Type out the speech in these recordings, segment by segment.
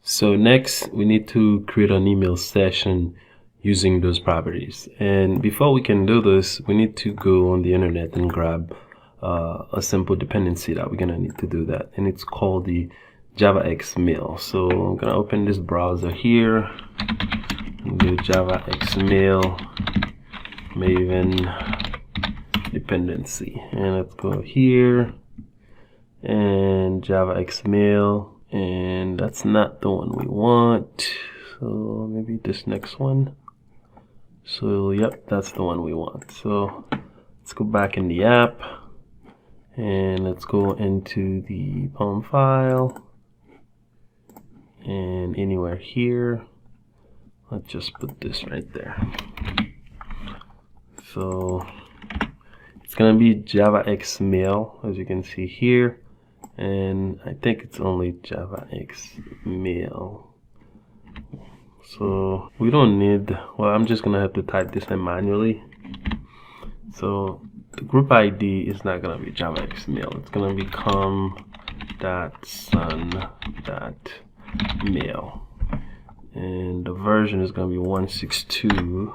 So next we need to create an email session using those properties. And before we can do this, we need to go on the internet and grab a simple dependency that we're gonna need to do that, and it's called the JavaX Mail. So I'm gonna open this browser here and do JavaX Mail Maven dependency, and let's go here and JavaX Mail, and that's not the one we want, so maybe this next one. So yep, that's the one we want. So let's go back in the app and let's go into the POM file, and anywhere here, let's just put this right there. So it's gonna be JavaX Mail, as you can see here, and I think it's only JavaX Mail. So we don't need, well, I'm just gonna have to type this in manually. So the group ID is not gonna be JavaX Mail, it's gonna be com.sun.mail, and the version is gonna be 162,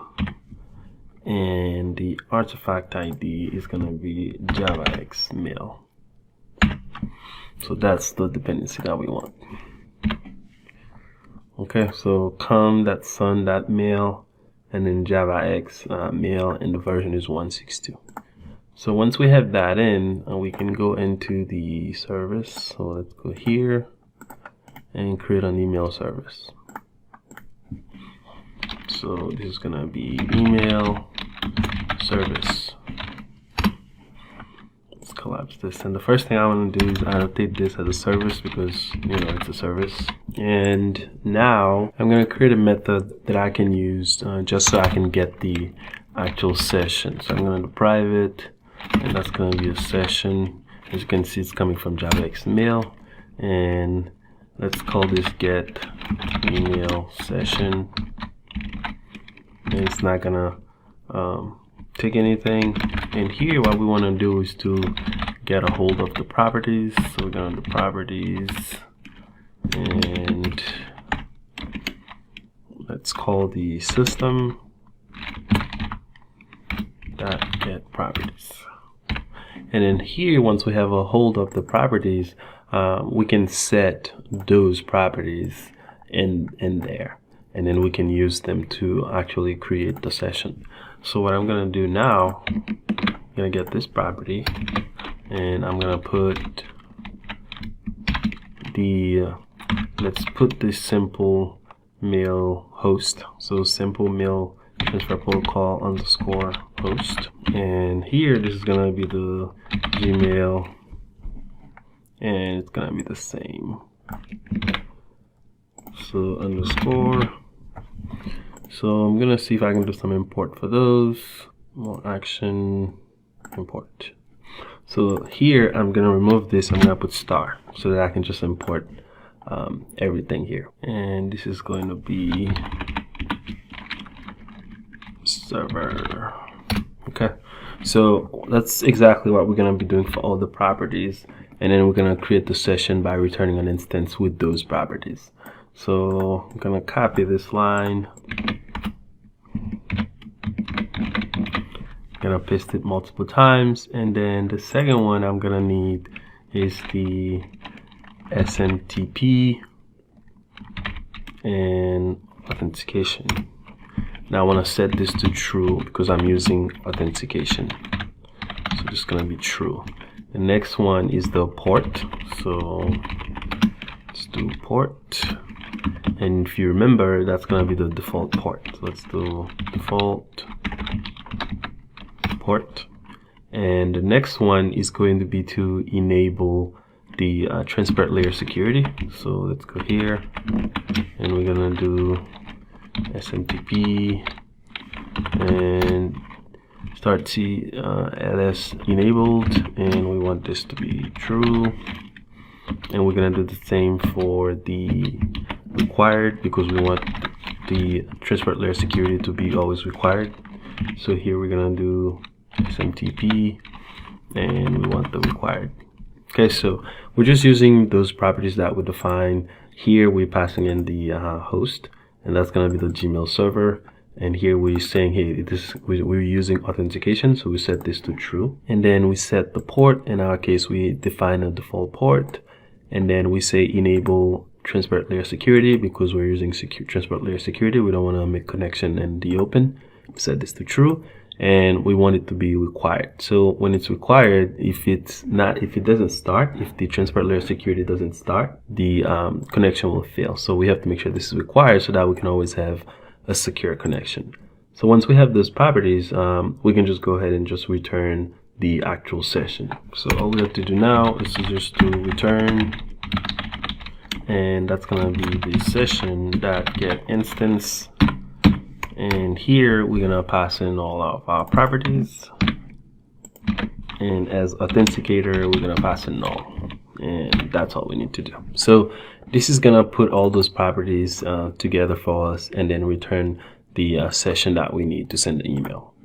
and the artifact ID is gonna be JavaX Mail. So that's the dependency that we want. Okay, so com.sun.mail and then JavaX mail, and the version is 162. So once we have that in, we can go into the service. So let's go here and create an email service. So this is gonna be email service. Let's collapse this, and the first thing I want to do is annotate this as a service because it's a service. And now I'm going to create a method that I can use just so I can get the actual session. So I'm going to do private, and that's going to be a session. As you can see, it's coming from JavaX Mail, and let's call this get email session. And it's not gonna take anything. And here what we want to do is to get a hold of the properties. So we're going to do properties, and let's call the system .get properties. And then here, once we have a hold of the properties, we can set those properties in there, and then we can use them to actually create the session. So what I'm gonna do now, I'm gonna get this property, and I'm gonna put the let's put this simple mail host. So simple mail transfer protocol underscore host, and here this is gonna be the Gmail, and it's gonna be the same. So underscore. So I'm gonna see if I can do some import for those. More action, import. So here I'm gonna remove this. I'm gonna put star so that I can just import everything here. And this is going to be server. Okay, so that's exactly what we're gonna be doing for all the properties, and then we're gonna create the session by returning an instance with those properties. So I'm gonna copy this line, gonna paste it multiple times, and then the second one I'm gonna need is the SMTP and authentication. Now I want to set this to true because I'm using authentication, so this is gonna be true. The next one is the port, so let's do port, and if you remember, that's gonna be the default port. So let's do default port, and the next one is going to be to enable the transparent layer security. So let's go here, and we're gonna do SMTP and start TLS enabled, and we want this to be true, and we're gonna do the same for the required because we want the transparent layer security to be always required. So here we're gonna do SMTP, and we want the required. Okay, so we're just using those properties that we define Here we're passing in the host, and that's going to be the Gmail server. And here we're saying, hey, we're using authentication, so we set this to true. And then we set the port. In our case, we define a default port, and then we say enable transport layer security because we're using transport layer security. We don't want to make connection in the open. We set this to true, and we want it to be required. So when it's required, if it doesn't start, if the transport layer security doesn't start, the connection will fail. So we have to make sure this is required so that we can always have a secure connection. So once we have those properties, we can just go ahead and just return the actual session. So all we have to do now is just to return, and that's going to be the session.getInstance. And here we're going to pass in all of our properties. And as authenticator, we're going to pass in null. And that's all we need to do. So this is going to put all those properties together for us and then return the session that we need to send the email.